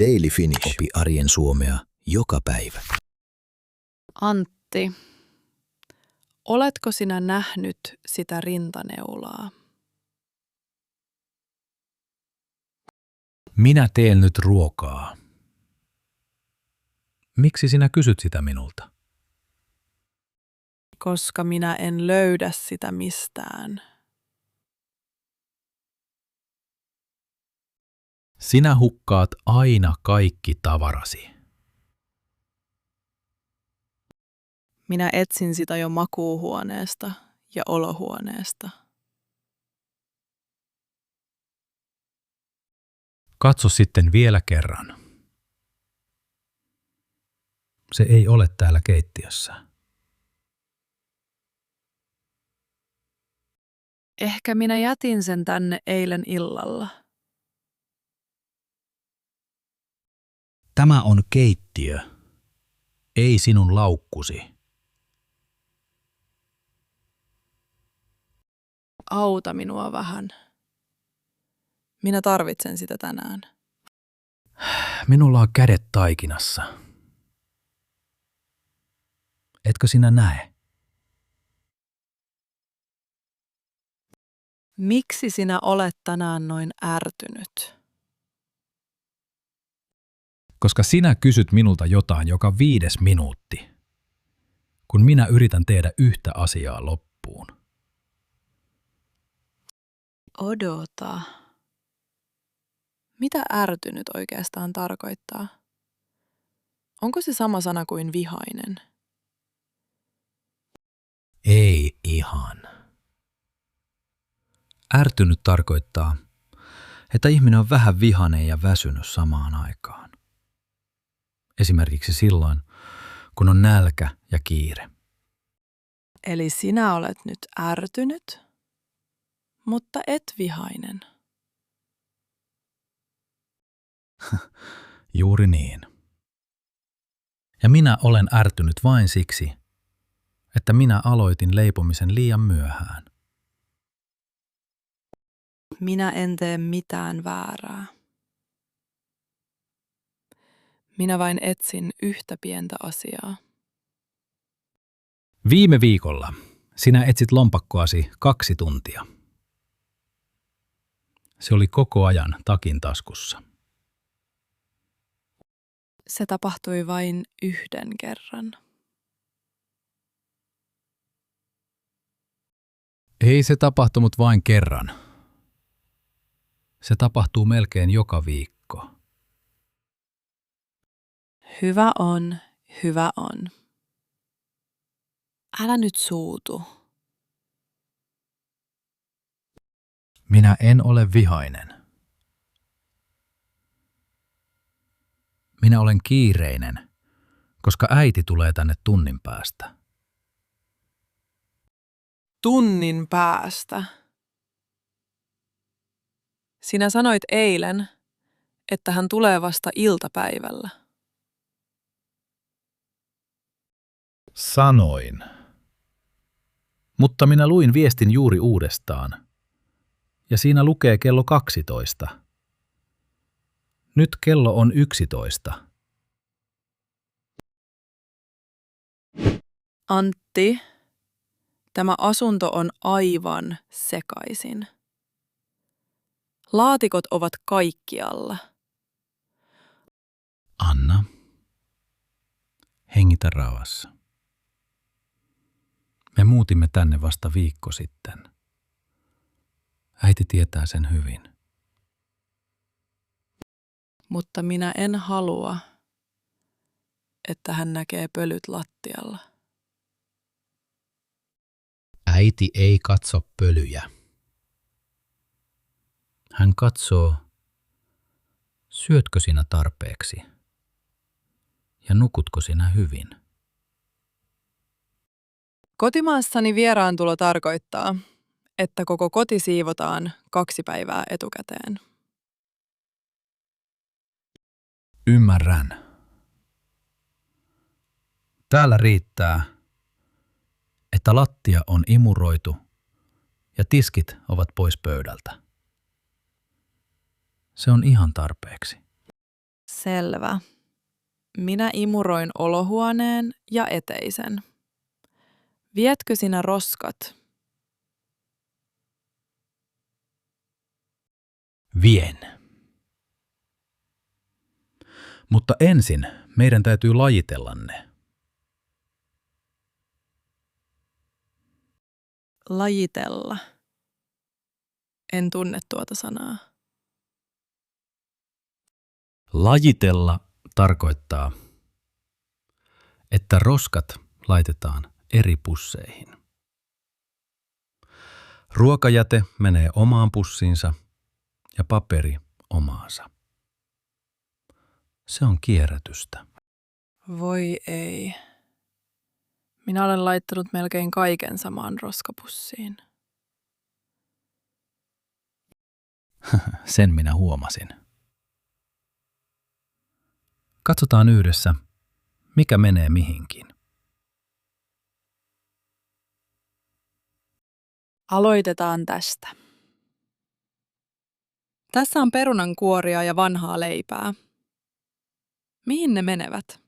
Daily Finnish. Opi arjen suomea joka päivä. Antti, oletko sinä nähnyt sitä rintaneulaa? Minä teen nyt ruokaa. Miksi sinä kysyt sitä minulta? Koska minä en löydä sitä mistään. Sinä hukkaat aina kaikki tavarasi. Minä etsin sitä jo makuuhuoneesta ja olohuoneesta. Katso sitten vielä kerran. Se ei ole täällä keittiössä. Ehkä minä jätin sen tänne eilen illalla. Tämä on keittiö, ei sinun laukkusi. Auta minua vähän. Minä tarvitsen sitä tänään. Minulla on kädet taikinassa. Etkö sinä näe? Miksi sinä olet tänään noin ärtynyt? Koska sinä kysyt minulta jotain joka 5. minuutti, kun minä yritän tehdä yhtä asiaa loppuun. Odota. Mitä ärtynyt oikeastaan tarkoittaa? Onko se sama sana kuin vihainen? Ei ihan. Ärtynyt tarkoittaa, että ihminen on vähän vihainen ja väsynyt samaan aikaan. Esimerkiksi silloin, kun on nälkä ja kiire. Eli sinä olet nyt ärtynyt, mutta et vihainen. Juuri niin. Ja minä olen ärtynyt vain siksi, että minä aloitin leipomisen liian myöhään. Minä en tee mitään väärää. Minä vain etsin yhtä pientä asiaa. Viime viikolla sinä etsit lompakkoasi 2 tuntia. Se oli koko ajan takin taskussa. Se tapahtui vain yhden kerran. Ei se tapahtunut vain kerran. Se tapahtuu melkein joka viikko. Hyvä on, hyvä on. Älä nyt suutu. Minä en ole vihainen. Minä olen kiireinen, koska äiti tulee tänne tunnin päästä. Tunnin päästä. Sinä sanoit eilen, että hän tulee vasta iltapäivällä. Sanoin. Mutta minä luin viestin juuri uudestaan. Ja siinä lukee kello 12. Nyt kello on 11. Antti, tämä asunto on aivan sekaisin. Laatikot ovat kaikkialla. Anna, hengitä rauhassa. Me muutimme tänne vasta viikko sitten. Äiti tietää sen hyvin. Mutta minä en halua, että hän näkee pölyt lattialla. Äiti ei katso pölyjä. Hän katsoo, syötkö sinä tarpeeksi ja nukutko sinä hyvin. Kotimaassani vieraantulo tarkoittaa, että koko koti siivotaan 2 päivää etukäteen. Ymmärrän. Täällä riittää, että lattia on imuroitu ja tiskit ovat pois pöydältä. Se on ihan tarpeeksi. Selvä. Minä imuroin olohuoneen ja eteisen. Vietkö sinä roskat? Vien. Mutta ensin meidän täytyy lajitella ne. Lajitella. En tunne tuota sanaa. Lajitella tarkoittaa, että roskat laitetaan eri pusseihin. Ruokajäte menee omaan pussiinsa ja paperi omaansa. Se on kierrätystä. Voi ei. Minä olen laittanut melkein kaiken samaan roskapussiin. Sen minä huomasin. Katsotaan yhdessä, mikä menee mihinkin. Aloitetaan tästä. Tässä on perunankuoria ja vanhaa leipää. Mihin ne menevät?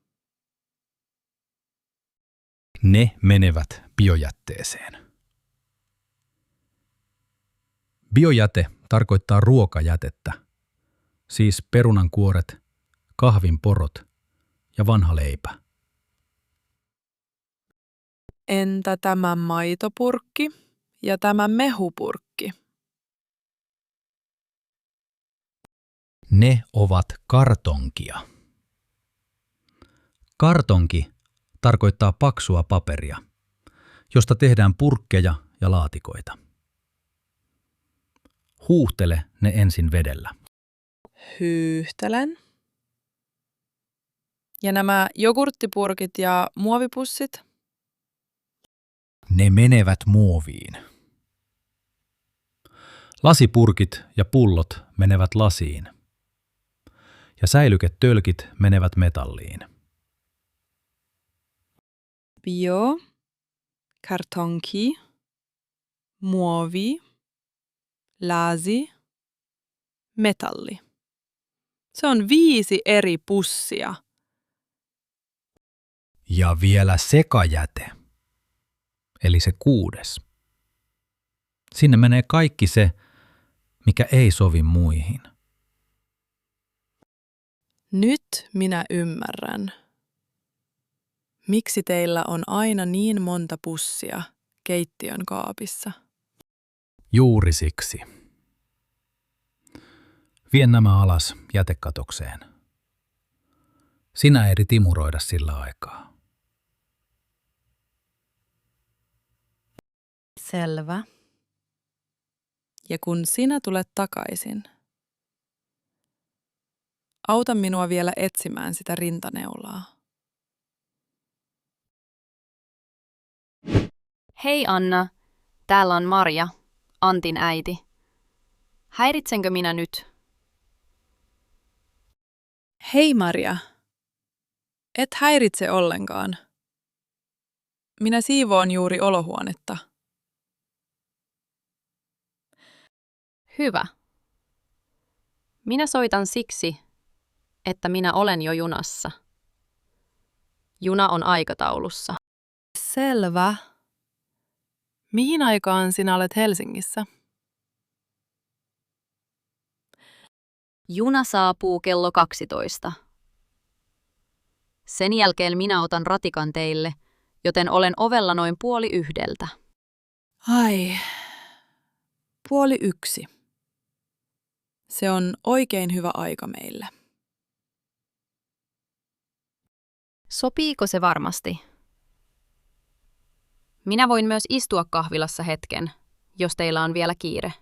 Ne menevät biojätteeseen. Biojäte tarkoittaa ruokajätettä, siis perunankuoret, kahvinporot ja vanha leipä. Entä tämä maitopurkki ja tämä mehupurkki? Ne ovat kartonkia. Kartonki tarkoittaa paksua paperia, josta tehdään purkkeja ja laatikoita. Huuhtele ne ensin vedellä. Hyyhtelen. Ja nämä jogurttipurkit ja muovipussit? Ne menevät muoviin. Lasipurkit ja pullot menevät lasiin. Ja säilyketölkit menevät metalliin. Bio, kartonki, muovi, lasi, metalli. Se on 5 eri pussia. Ja vielä sekajäte, eli se 6. Sinne menee kaikki se, mikä ei sovi muihin. Nyt minä ymmärrän. Miksi teillä on aina niin monta pussia keittiön kaapissa? Juuri siksi. Vien nämä alas jätekatokseen. Sinä ehdit imuroida sillä aikaa. Selvä. Ja kun sinä tulet takaisin, auta minua vielä etsimään sitä rintaneulaa. Hei Anna, täällä on Marja, Antin äiti. Häiritsenkö minä nyt? Hei Maria. Et häiritse ollenkaan. Minä siivoon juuri olohuonetta. Hyvä. Minä soitan siksi, että minä olen jo junassa. Juna on aikataulussa. Selvä. Mihin aikaan sinä olet Helsingissä? Juna saapuu kello 12. Sen jälkeen minä otan ratikan teille, joten olen ovella noin 12:30. Ai, 12:30. Se on oikein hyvä aika meille. Sopiiko se varmasti? Minä voin myös istua kahvilassa hetken, jos teillä on vielä kiire.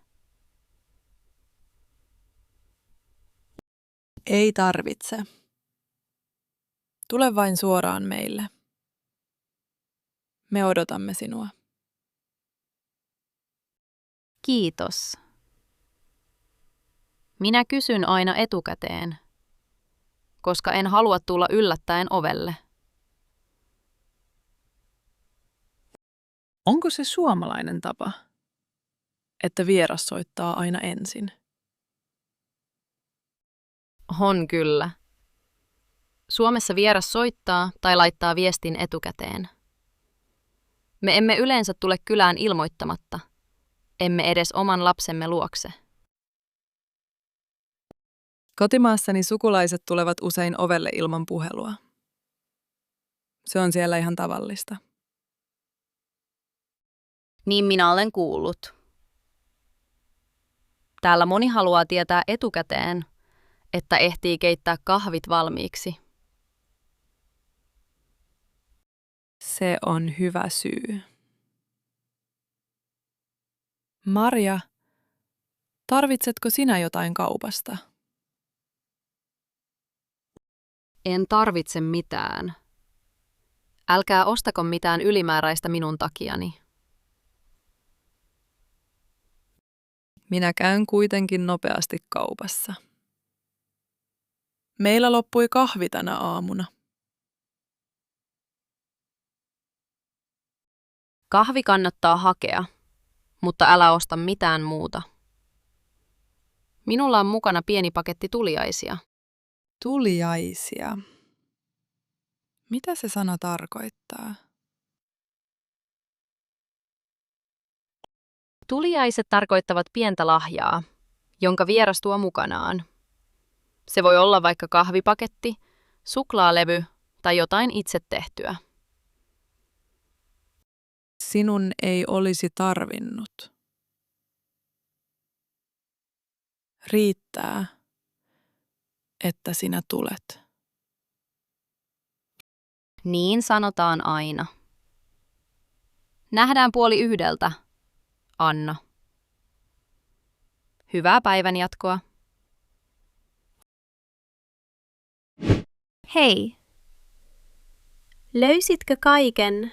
Ei tarvitse. Tule vain suoraan meille. Me odotamme sinua. Kiitos. Minä kysyn aina etukäteen, koska en halua tulla yllättäen ovelle. Onko se suomalainen tapa, että vieras soittaa aina ensin? On kyllä. Suomessa vieras soittaa tai laittaa viestin etukäteen. Me emme yleensä tule kylään ilmoittamatta, emme edes oman lapsemme luokse. Kotimaassani sukulaiset tulevat usein ovelle ilman puhelua. Se on siellä ihan tavallista. Niin minä olen kuullut. Täällä moni haluaa tietää etukäteen, että ehtii keittää kahvit valmiiksi. Se on hyvä syy. Marja, tarvitsetko sinä jotain kaupasta? En tarvitse mitään. Älkää ostako mitään ylimääräistä minun takiani. Minä käyn kuitenkin nopeasti kaupassa. Meillä loppui kahvi tänä aamuna. Kahvi kannattaa hakea, mutta älä osta mitään muuta. Minulla on mukana pieni paketti tuliaisia. Tuliaisia. Mitä se sana tarkoittaa? Tuliaiset tarkoittavat pientä lahjaa, jonka vieras tuo mukanaan. Se voi olla vaikka kahvipaketti, suklaalevy tai jotain itse tehtyä. Sinun ei olisi tarvinnut. Riittää, että sinä tulet. Niin sanotaan aina. Nähdään 12:30, Anna. Hyvää päivänjatkoa. Hei, löysitkö kaiken,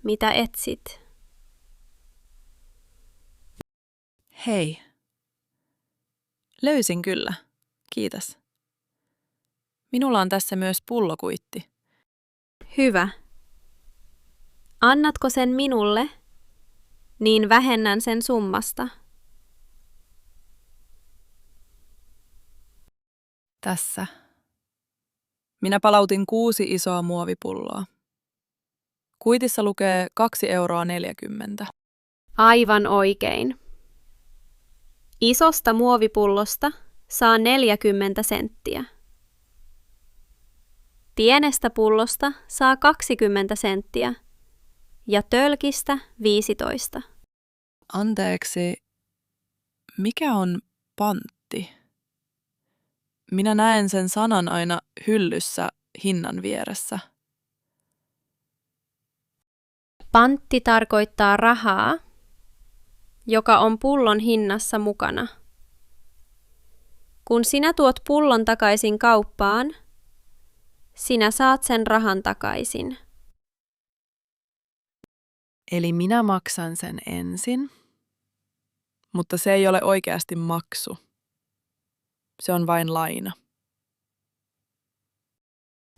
mitä etsit? Hei. Löysin kyllä. Kiitos. Minulla on tässä myös pullokuitti. Hyvä. Annatko sen minulle, niin vähennän sen summasta. Tässä. Minä palautin 6 isoa muovipulloa. Kuitissa lukee 2,40 €. Aivan oikein. Isosta muovipullosta saa 40 senttiä. Pienestä pullosta saa 20 senttiä ja tölkistä 15. Anteeksi, mikä on pantti? Minä näen sen sanan aina hyllyssä hinnan vieressä. Pantti tarkoittaa rahaa, joka on pullon hinnassa mukana. Kun sinä tuot pullon takaisin kauppaan, sinä saat sen rahan takaisin. Eli minä maksan sen ensin, mutta se ei ole oikeasti maksu. Se on vain laina.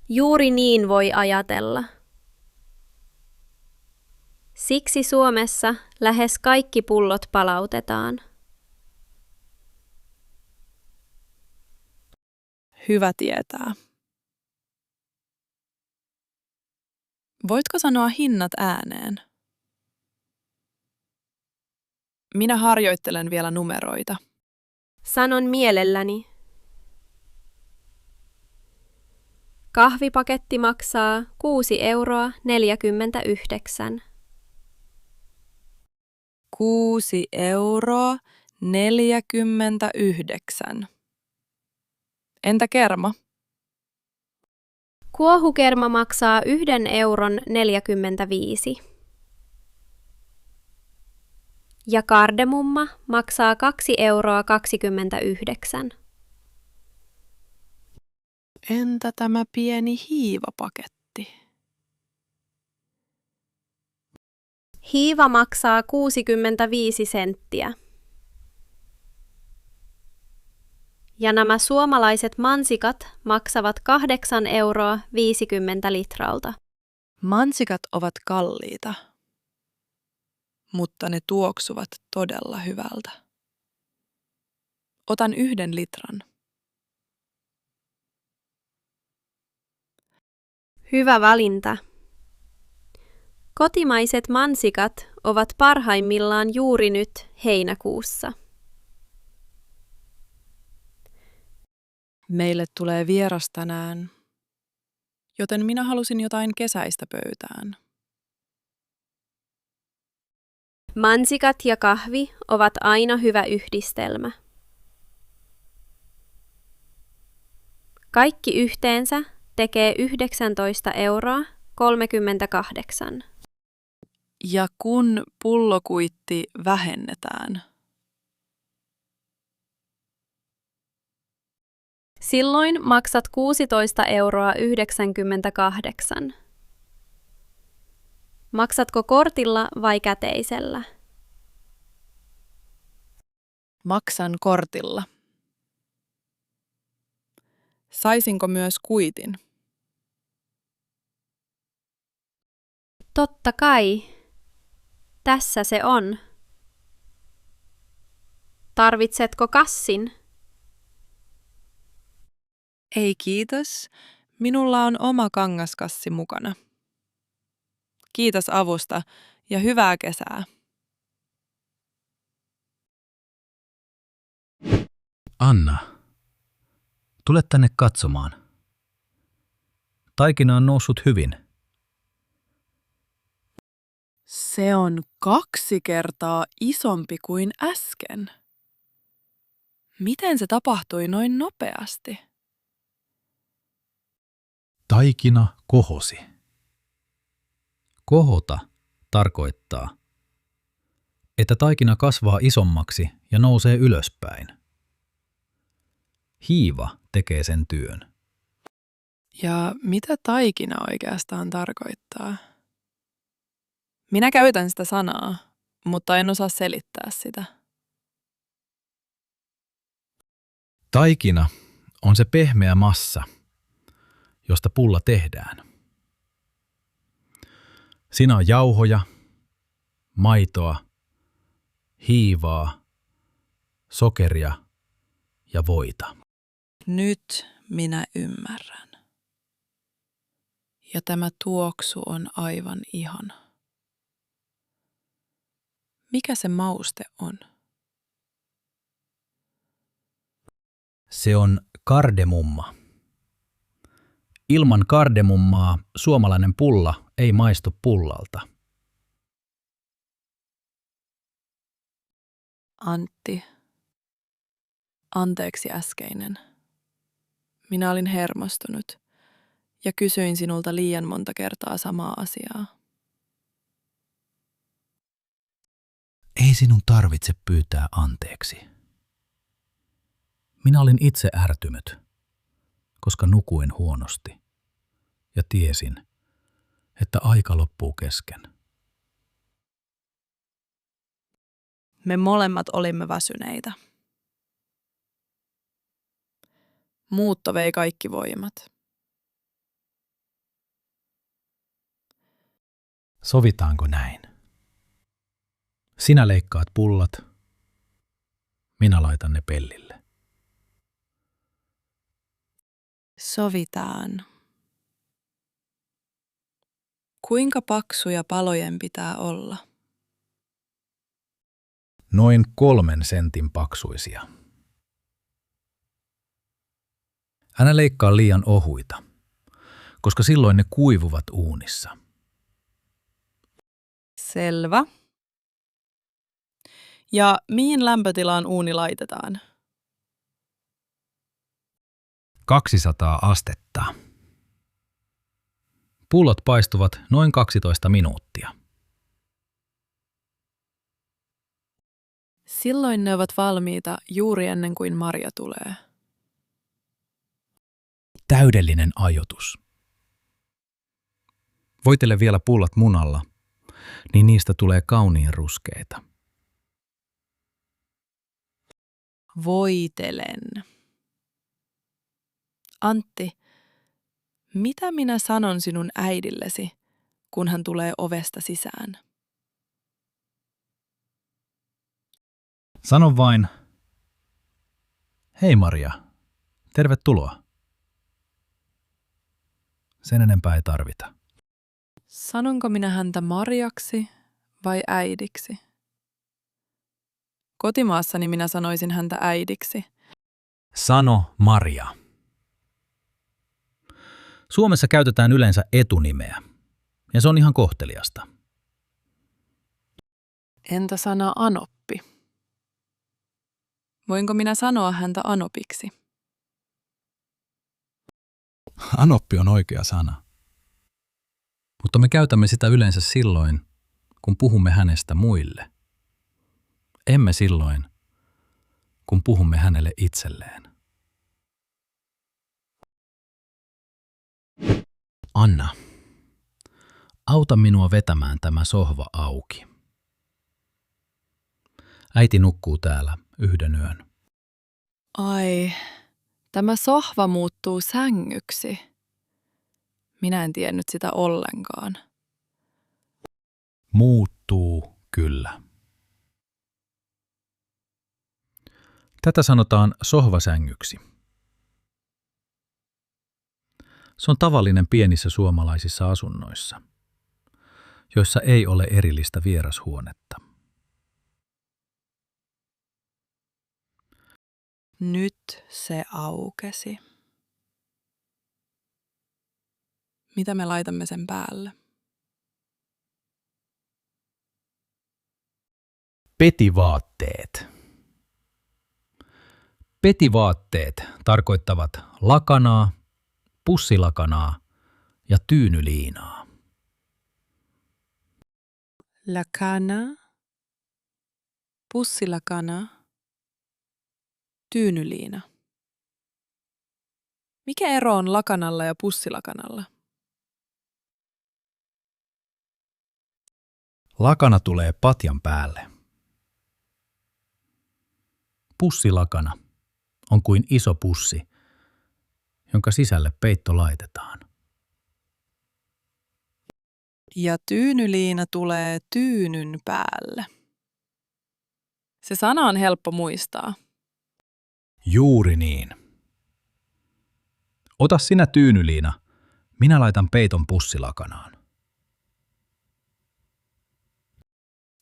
Juuri niin voi ajatella. Siksi Suomessa lähes kaikki pullot palautetaan. Hyvä tietää. Voitko sanoa hinnat ääneen? Minä harjoittelen vielä numeroita. Sanon mielelläni. Kahvipaketti maksaa 6,49 €. 6,49 €. Entä kerma? Kuohukerma maksaa 1,45 € ja kardemumma maksaa 2,29 €. Entä tämä pieni hiivapaketti? Hiiva maksaa 65 senttiä. Ja nämä suomalaiset mansikat maksavat 8,50 € litralta. Mansikat ovat kalliita, mutta ne tuoksuvat todella hyvältä. Otan 1 litran. Hyvä valinta. Kotimaiset mansikat ovat parhaimmillaan juuri nyt heinäkuussa. Meille tulee vieras tänään, joten minä halusin jotain kesäistä pöytään. Mansikat ja kahvi ovat aina hyvä yhdistelmä. Kaikki yhteensä tekee 19,38 €. Ja kun pullokuitti vähennetään, Silloin maksat 16,98 €. Maksatko kortilla vai käteisellä? maksan kortilla. Saisinko myös kuitin? Totta kai. Tässä se on. Tarvitsetko kassin? Ei kiitos, minulla on oma kangaskassi mukana. Kiitos avusta ja hyvää kesää. Anna, tule tänne katsomaan. Taikina on noussut hyvin. Se on 2 kertaa isompi kuin äsken. Miten se tapahtui noin nopeasti? Taikina kohosi. Kohota tarkoittaa, että taikina kasvaa isommaksi ja nousee ylöspäin. Hiiva tekee sen työn. Ja mitä taikina oikeastaan tarkoittaa? Minä käytän sitä sanaa, mutta en osaa selittää sitä. Taikina on se pehmeä massa, josta pulla tehdään. Siinä on jauhoja, maitoa, hiivaa, sokeria ja voita. Nyt minä ymmärrän. Ja tämä tuoksu on aivan ihana. Mikä se mauste on? Se on kardemumma. Ilman kardemummaa suomalainen pulla ei maistu pullalta. Antti, anteeksi äskeinen. Minä olin hermostunut ja kysyin sinulta liian monta kertaa samaa asiaa. Ei sinun tarvitse pyytää anteeksi. Minä olin itse ärtynyt, koska nukuin huonosti ja tiesin, että aika loppuu kesken. Me molemmat olimme väsyneitä. Muutto vei kaikki voimat. Sovitaanko näin? Sinä leikkaat pullat, minä laitan ne pellille. Sovitaan. Kuinka paksuja palojen pitää olla? Noin 3 sentin paksuisia. Älä leikkaa liian ohuita, koska silloin ne kuivuvat uunissa. Selvä. Ja mihin lämpötilaan uuni laitetaan? 200 astetta. Pullot paistuvat noin 12 minuuttia. Silloin ne ovat valmiita juuri ennen kuin Marja tulee. Täydellinen ajoitus. Voitele vielä pullat munalla, niin niistä tulee kauniin ruskeita. Voitelen. Antti, mitä minä sanon sinun äidillesi, kun hän tulee ovesta sisään? Sano vain, hei Maria, tervetuloa. Sen enempää ei tarvita. Sanonko minä häntä Marjaksi vai äidiksi? Kotimaassani minä sanoisin häntä äidiksi. Sano Maria. Suomessa käytetään yleensä etunimeä, ja se on ihan kohteliasta. Entä sana Anoppi? Voinko minä sanoa häntä Anopiksi? Anoppi on oikea sana. Mutta me käytämme sitä yleensä silloin, kun puhumme hänestä muille. Emme silloin, kun puhumme hänelle itselleen. Anna, auta minua vetämään tämä sohva auki. Äiti nukkuu täällä yhden yön. Ai, tämä sohva muuttuu sängyksi. Minä en tiennyt sitä ollenkaan. Muuttuu kyllä. Tätä sanotaan sohvasängyksi. Se on tavallinen pienissä suomalaisissa asunnoissa, joissa ei ole erillistä vierashuonetta. Nyt se aukesi. Mitä me laitamme sen päälle? Petivaatteet. Petivaatteet tarkoittavat lakanaa, pussilakanaa ja tyynyliinaa. Lakana, pussilakana, tyynyliina. Mikä ero on lakanalla ja pussilakanalla? Lakana tulee patjan päälle. Pussilakana on kuin iso pussi, jonka sisälle peitto laitetaan. Ja tyynyliina tulee tyynyn päälle. Se sana on helppo muistaa. Juuri niin. Ota sinä tyynyliina, minä laitan peiton pussilakanaan.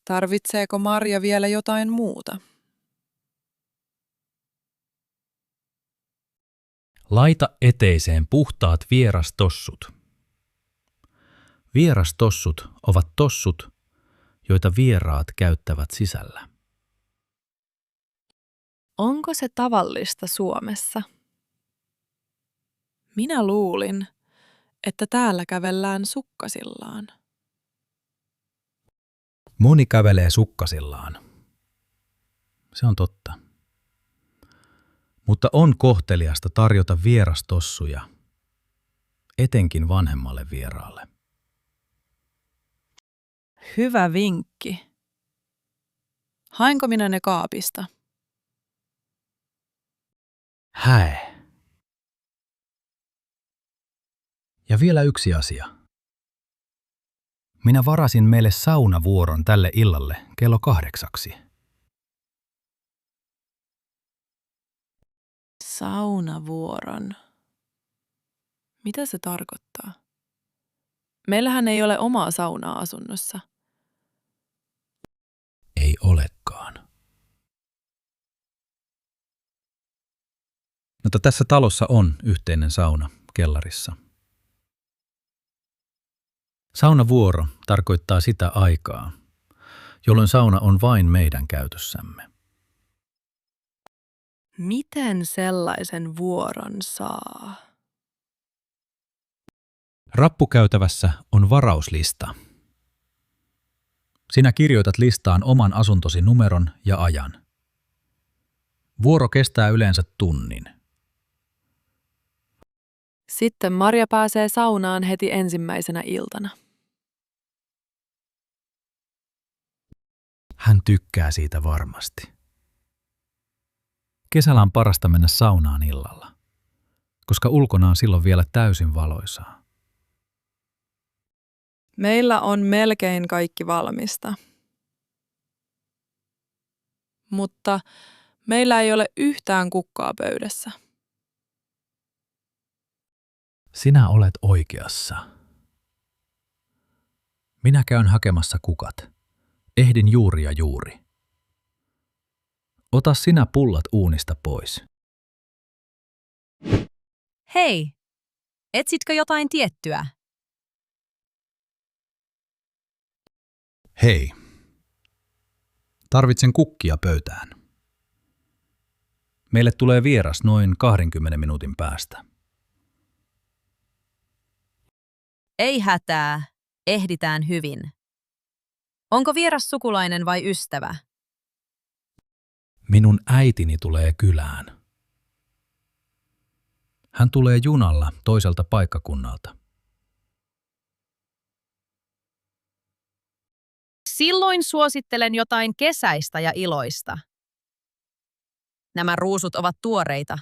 Tarvitseeko Marja vielä jotain muuta? Laita eteiseen puhtaat vierastossut. Vierastossut ovat tossut, joita vieraat käyttävät sisällä. Onko se tavallista Suomessa? Minä luulin, että täällä kävellään sukkasillaan. Moni kävelee sukkasillaan. Se on totta. Mutta on kohteliasta tarjota vierastossuja, etenkin vanhemmalle vieraalle. Hyvä vinkki. Hainko minä ne kaapista? Häe. Ja vielä yksi asia. Minä varasin meille saunavuoron tälle illalle kello 8. Saunavuoron. Mitä se tarkoittaa? Meillähän ei ole omaa saunaa asunnossa. Ei olekaan. Mutta tässä talossa on yhteinen sauna kellarissa. Saunavuoro tarkoittaa sitä aikaa, jolloin sauna on vain meidän käytössämme. Miten sellaisen vuoron saa? Rappukäytävässä on varauslista. Sinä kirjoitat listaan oman asuntosi numeron ja ajan. Vuoro kestää yleensä tunnin. Sitten Marja pääsee saunaan heti ensimmäisenä iltana. Hän tykkää siitä varmasti. Kesällä on parasta mennä saunaan illalla, koska ulkona on silloin vielä täysin valoisaa. Meillä on melkein kaikki valmista. Mutta meillä ei ole yhtään kukkaa pöydässä. Sinä olet oikeassa. Minä käyn hakemassa kukat. Ehdin juuri ja juuri. Ota sinä pullat uunista pois. Hei, etsitkö jotain tiettyä? Hei. Tarvitsen kukkia pöytään. Meille tulee vieras noin 20 minuutin päästä. Ei hätää, ehditään hyvin. Onko vieras sukulainen vai ystävä? Minun äitini tulee kylään. Hän tulee junalla toiselta paikkakunnalta. Silloin suosittelen jotain kesäistä ja iloista. Nämä ruusut ovat tuoreita.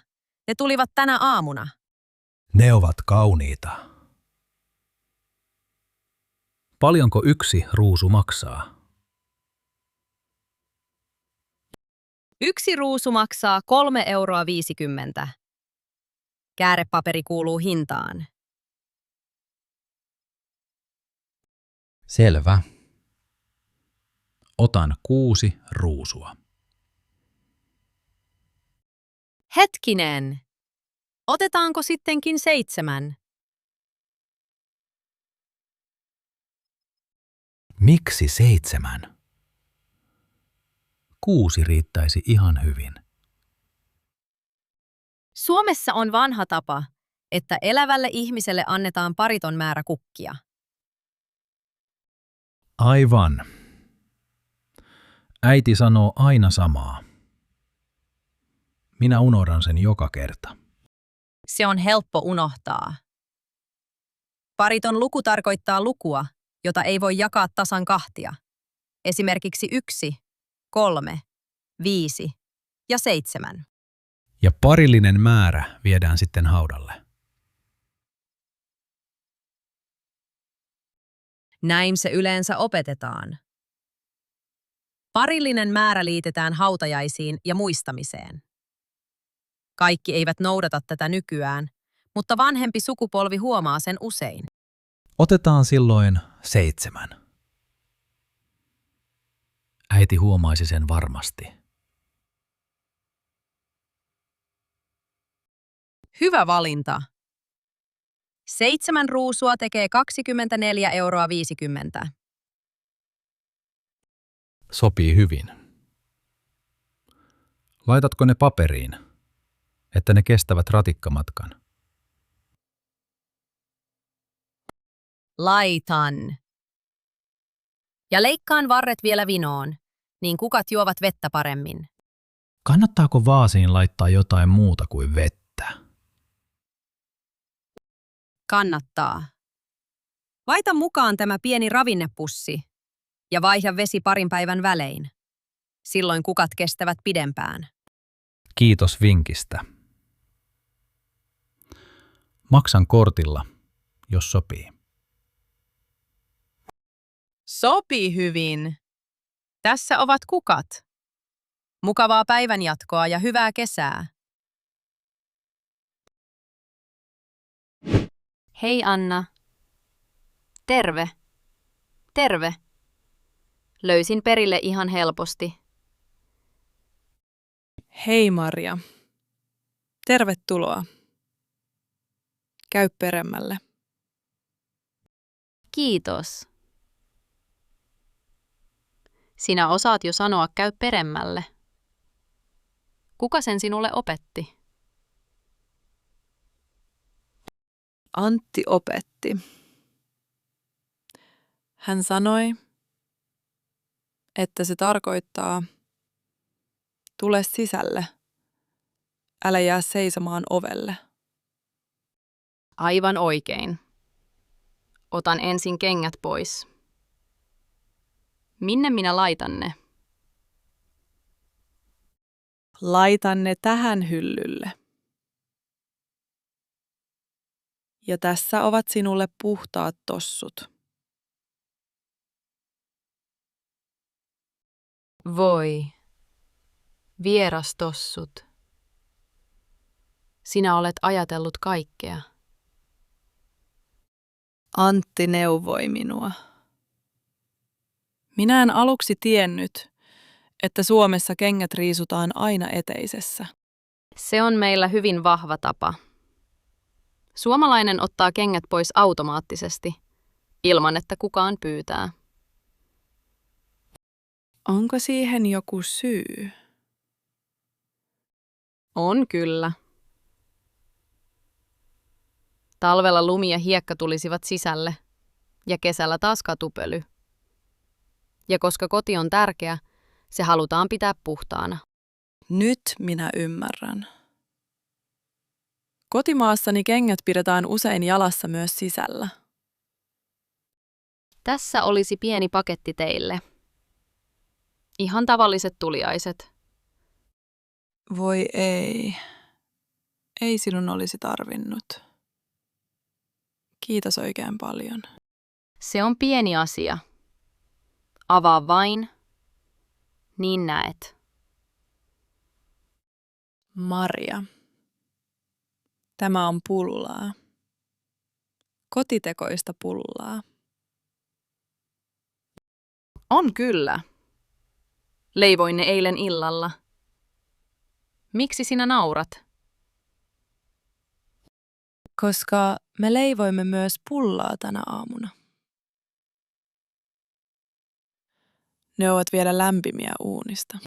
Ne tulivat tänä aamuna. Ne ovat kauniita. Paljonko yksi ruusu maksaa? Yksi ruusu maksaa 3,50 €. Käärepaperi kuuluu hintaan. Selvä. Otan 6 ruusua. Hetkinen. Otetaanko sittenkin 7? Miksi 7? 6 riittäisi ihan hyvin. Suomessa on vanha tapa, että elävälle ihmiselle annetaan pariton määrä kukkia. Aivan. Äiti sanoo aina samaa. Minä unohdan sen joka kerta. Se on helppo unohtaa. Pariton luku tarkoittaa lukua, jota ei voi jakaa tasan 2. Esimerkiksi 1, 3, 5 ja 7. Ja parillinen määrä viedään sitten haudalle. Näin se yleensä opetetaan. Parillinen määrä liitetään hautajaisiin ja muistamiseen. Kaikki eivät noudata tätä nykyään, mutta vanhempi sukupolvi huomaa sen usein. Otetaan silloin 7. Äiti huomaisi sen varmasti. Hyvä valinta. 7 ruusua tekee 24,50 €. Sopii hyvin. Laitatko ne paperiin, että ne kestävät ratikkamatkan? Laitan. Ja leikkaan varret vielä vinoon, niin kukat juovat vettä paremmin. Kannattaako vaasiin laittaa jotain muuta kuin vettä? Kannattaa. Laita mukaan tämä pieni ravinnepussi ja vaihda vesi parin päivän välein. Silloin kukat kestävät pidempään. Kiitos vinkistä. Maksan kortilla, jos sopii. Sopii hyvin. Tässä ovat kukat. Mukavaa päivänjatkoa ja hyvää kesää. Hei Anna. Terve. Terve. Löysin perille ihan helposti. Hei Maria. Tervetuloa. Käy peremmälle. Kiitos. Sinä osaat jo sanoa käy peremmälle. Kuka sen sinulle opetti? Antti opetti. Hän sanoi, että se tarkoittaa tule sisälle, älä jää seisomaan ovelle. Aivan oikein. Otan ensin kengät pois. Minne minä laitan ne? Laitan ne tähän hyllylle. Ja tässä ovat sinulle puhtaat tossut. Voi, vieras tossut. Sinä olet ajatellut kaikkea. Antti neuvoi minua. Minä en aluksi tiennyt, että Suomessa kengät riisutaan aina eteisessä. Se on meillä hyvin vahva tapa. Suomalainen ottaa kengät pois automaattisesti, ilman että kukaan pyytää. Onko siihen joku syy? On kyllä. Talvella lumi ja hiekka tulisivat sisälle, ja kesällä taas katupöly. Ja koska koti on tärkeä, se halutaan pitää puhtaana. Nyt minä ymmärrän. Kotimaassani kengät pidetään usein jalassa myös sisällä. Tässä olisi pieni paketti teille. Ihan tavalliset tuliaiset. Voi ei. Ei sinun olisi tarvinnut. Kiitos oikein paljon. Se on pieni asia. Avaa vain, niin näet. Maria. Tämä on pullaa. Kotitekoista pullaa. On kyllä. Leivoin ne eilen illalla. Miksi sinä naurat? Koska me leivoimme myös pullaa tänä aamuna. Ne ovat vielä lämpimiä uunista.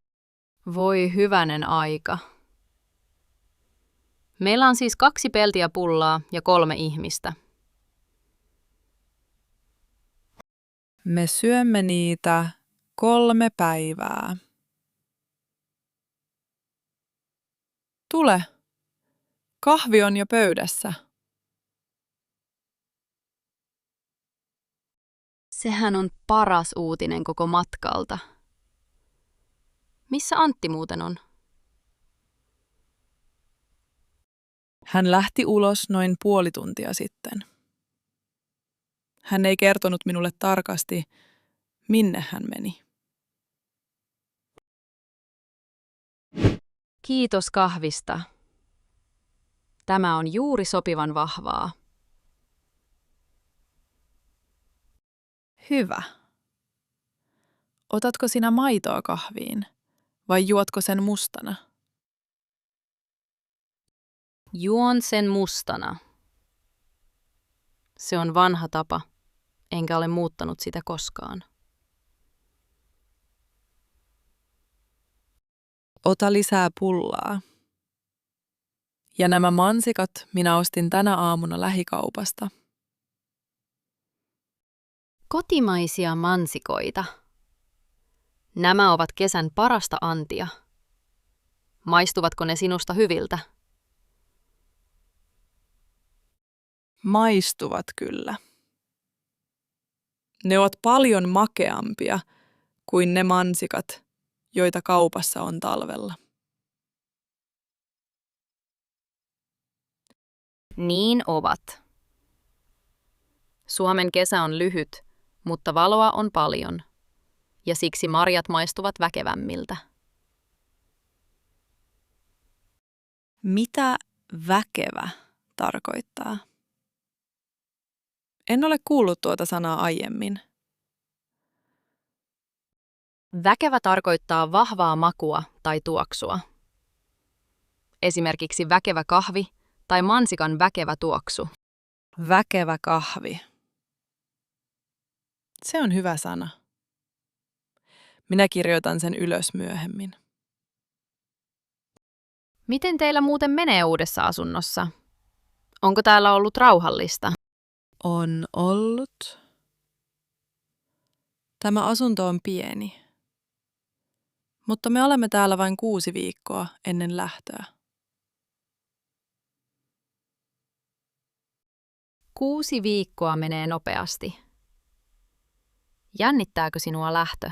Voi hyvänen aika. Meillä on siis 2 peltiä pullaa ja 3 ihmistä. Me syömme niitä 3 päivää. Tule. Kahvi on jo pöydässä. Sehän on paras uutinen koko matkalta. Missä Antti muuten on? Hän lähti ulos noin puoli tuntia sitten. Hän ei kertonut minulle tarkasti, minne hän meni. Kiitos kahvista. Tämä on juuri sopivan vahvaa. Hyvä. Otatko sinä maitoa kahviin vai juotko sen mustana? Juon sen mustana. Se on vanha tapa, enkä ole muuttanut sitä koskaan. Ota lisää pullaa. Ja nämä mansikat minä ostin tänä aamuna lähikaupasta. Kotimaisia mansikoita. Nämä ovat kesän parasta antia. Maistuvatko ne sinusta hyviltä? Maistuvat kyllä. Ne ovat paljon makeampia kuin ne mansikat, joita kaupassa on talvella. Niin ovat. Suomen kesä on lyhyt, mutta valoa on paljon, ja siksi marjat maistuvat väkevämmiltä. Mitä väkevä tarkoittaa? En ole kuullut tuota sanaa aiemmin. Väkevä tarkoittaa vahvaa makua tai tuoksua. Esimerkiksi väkevä kahvi tai mansikan väkevä tuoksu. Väkevä kahvi. Se on hyvä sana. Minä kirjoitan sen ylös myöhemmin. Miten teillä muuten menee uudessa asunnossa? Onko täällä ollut rauhallista? On ollut. Tämä asunto on pieni. Mutta me olemme täällä vain 6 viikkoa ennen lähtöä. 6 viikkoa menee nopeasti. Jännittääkö sinua lähtö?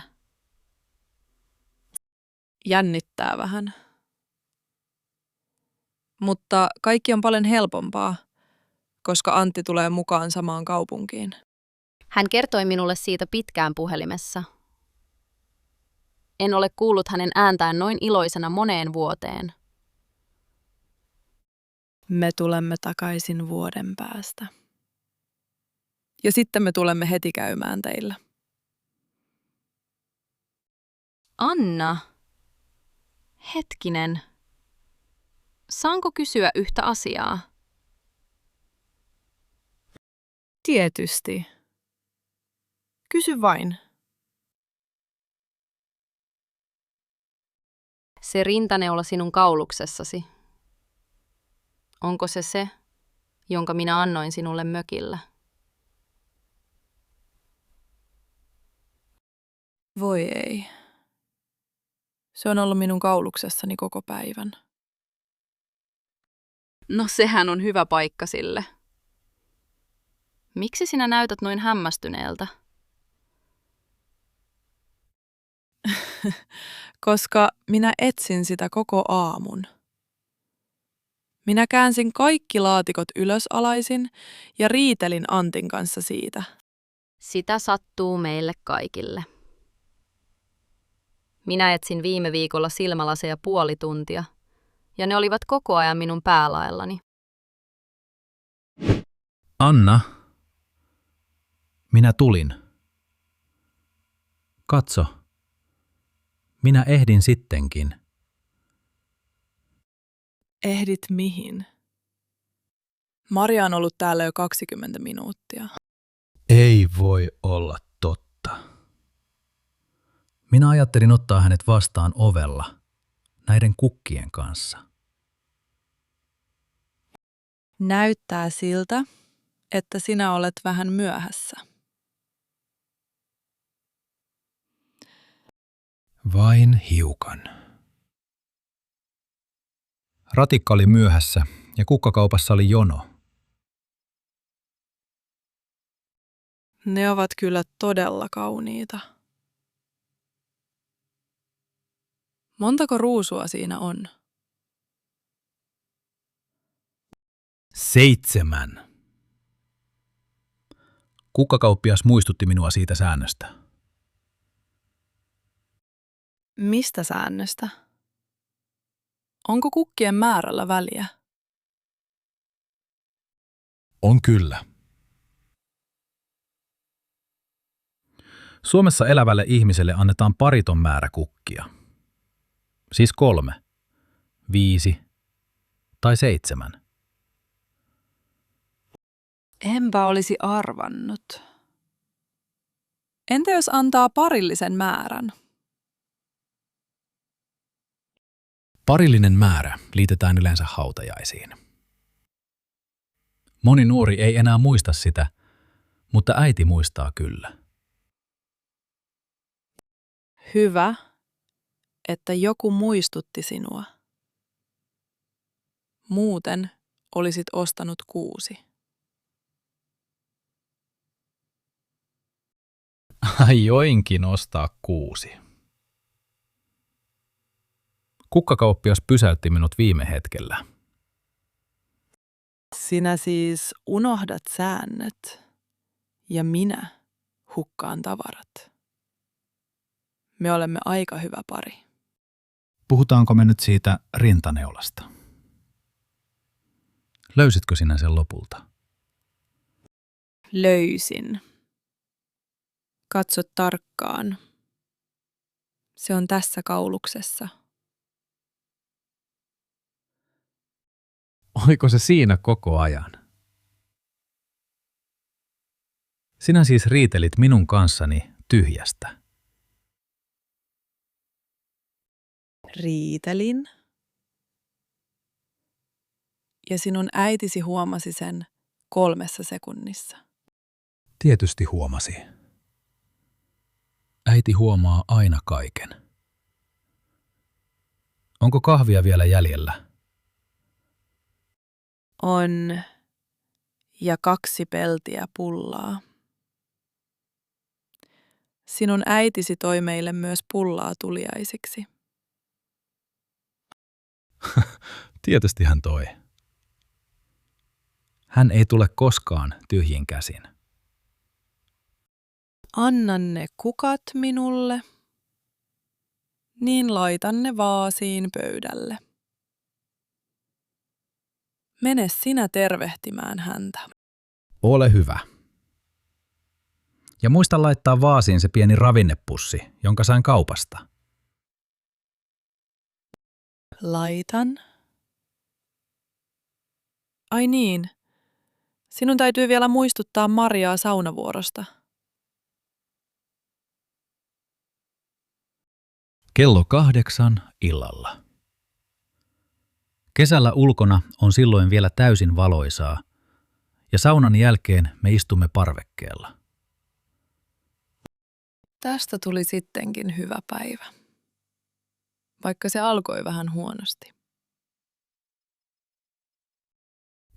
Jännittää vähän. Mutta kaikki on paljon helpompaa, koska Antti tulee mukaan samaan kaupunkiin. Hän kertoi minulle siitä pitkään puhelimessa. En ole kuullut hänen ääntään noin iloisena moneen vuoteen. Me tulemme takaisin vuoden päästä. Ja sitten me tulemme heti käymään teillä. Anna. Hetkinen. Saanko kysyä yhtä asiaa? Tietysti. Kysy vain. Se rintaneula sinun kauluksessasi. Onko se, jonka minä annoin sinulle mökillä? Voi ei. Se on ollut minun kauluksessani koko päivän. No sehän on hyvä paikka sille. Miksi sinä näytät noin hämmästyneeltä? Koska minä etsin sitä koko aamun. Minä käänsin kaikki laatikot ylösalaisin ja riitelin Antin kanssa siitä. Sitä sattuu meille kaikille. Minä etsin viime viikolla silmälaseja puoli tuntia, ja ne olivat koko ajan minun päälaellani. Anna, minä tulin. Katso, minä ehdin sittenkin. Ehdit mihin? Maria on ollut täällä jo 20 minuuttia. Ei voi olla totta. Minä ajattelin ottaa hänet vastaan ovella, näiden kukkien kanssa. Näyttää siltä, että sinä olet vähän myöhässä. Vain hiukan. Ratikka oli myöhässä ja kukkakaupassa oli jono. Ne ovat kyllä todella kauniita. Montako ruusua siinä on? 7. Kukkakauppias muistutti minua siitä säännöstä. Mistä säännöstä? Onko kukkien määrällä väliä? On kyllä. Suomessa elävälle ihmiselle annetaan pariton määrä kukkia. Siis 3, 5 tai 7. Enpä olisi arvannut. Entä jos antaa parillisen määrän? Parillinen määrä liitetään yleensä hautajaisiin. Moni nuori ei enää muista sitä, mutta äiti muistaa kyllä. Hyvä, että joku muistutti sinua. Muuten olisit ostanut 6. Aioinkin ostaa 6. Kukkakauppias pysäytti minut viime hetkellä. Sinä siis unohdat säännöt ja minä hukkaan tavarat. Me olemme aika hyvä pari. Puhutaanko me nyt siitä rintaneulasta? Löysitkö sinä sen lopulta? Löysin. Katso tarkkaan. Se on tässä kauluksessa. Oliko se siinä koko ajan? Sinä siis riitelit minun kanssani tyhjästä. Riitelin. Ja sinun äitisi huomasi sen 3 sekunnissa. Tietysti huomasi. Äiti huomaa aina kaiken. Onko kahvia vielä jäljellä? On. Ja 2 peltiä pullaa. Sinun äitisi toi meille myös pullaa tuliaisiksi. Tietysti hän toi. Hän ei tule koskaan tyhjin käsin. Anna ne kukat minulle, niin laitan ne vaasiin pöydälle. Mene sinä tervehtimään häntä. Ole hyvä. Ja muista laittaa vaasiin se pieni ravinnepussi, jonka sain kaupasta. Laitan. Ai niin. Sinun täytyy vielä muistuttaa Mariaa saunavuorosta. Kello 8 illalla. Kesällä ulkona on silloin vielä täysin valoisaa, ja saunan jälkeen me istumme parvekkeella. Tästä tuli sittenkin hyvä päivä, vaikka se alkoi vähän huonosti.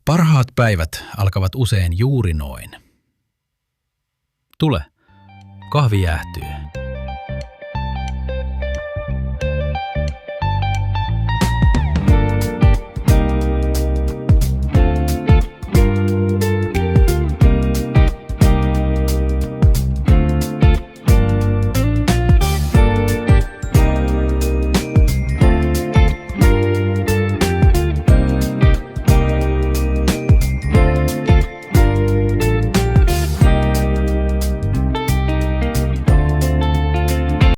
Parhaat päivät alkavat usein juuri noin. Tule, kahvi jäähtyy.